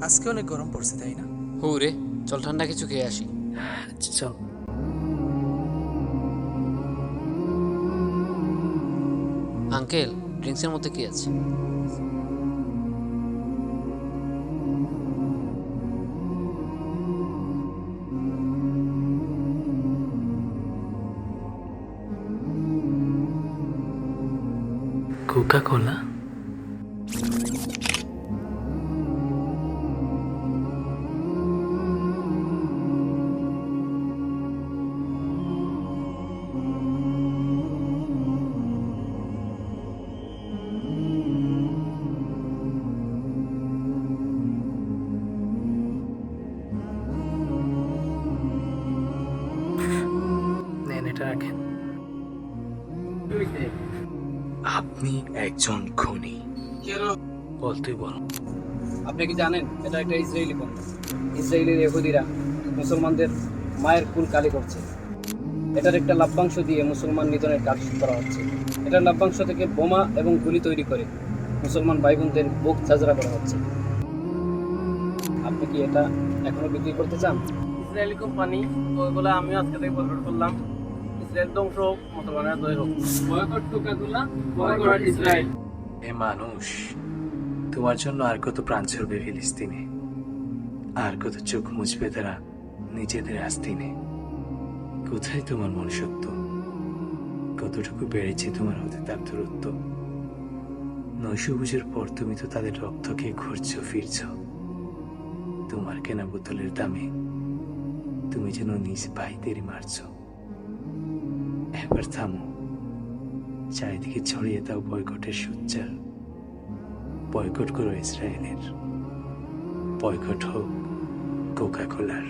আজকে অনেক গরম পড়ছে, তাই না? হু রে, চল ঠান্ডা কিছু খেয়ে আসি। আচ্ছা, চল। আঙ্কেল, ড্রিঙ্কসের মধ্যে কি আছে? Coca Cola. নেন, এটা রাখেন। আপনি একজন খুনি। বল, তুই বল। আপনি কি জানেন এটা একটা ইসরায়েলি পণ্য? ইসরায়েলের ইহুদিরা মুসলমানদের মায়ের কুল কালি করছে। এটার একটা লভ্যাংশ দিয়ে মুসলমান নিধনের কাজ করা হচ্ছে। এটার লভ্যাংশ থেকে বোমা এবং গুলি তৈরি করে মুসলমান ভাই বোনদের বুক ঝাঁঝরা করা হচ্ছে। আপনি কি এটা এখনো বিক্রি করতে চান? ইসরায়েলি কোম্পানি, ওইগুলো আমিও আজকে থেকে বয়কট করলাম। ইসরায়েল ধ্বংস হোক, মুসলমানের জয় হোক। Boycott Coca Cola, boycott Israel. এ মানুষ, তোমার জন্য আর কত প্রাণ ছড়বে ফিলিস্তিনে, আর কত চোখ মুছবে তারা নিজেদের আস্তিনে। কোথায় তোমার মনুষ্যত্ব? কতটুকু বেড়েছে তোমার হতে তার দূরত্ব? নৈশভোজের পর তুমি তো তাদের রক্ত খেয়ে ঘুরছো ফিরছ। তোমার কেনা বোতলের দামে তুমি যেন নিজ ভাইদেরই মারছ। এবার থামো, চারিদিকে ছড়িয়ে দাও বয়কটের সোচ্চার। বয়কট করো ইসরায়েলের, বয়কট হোক কোকা কোলার।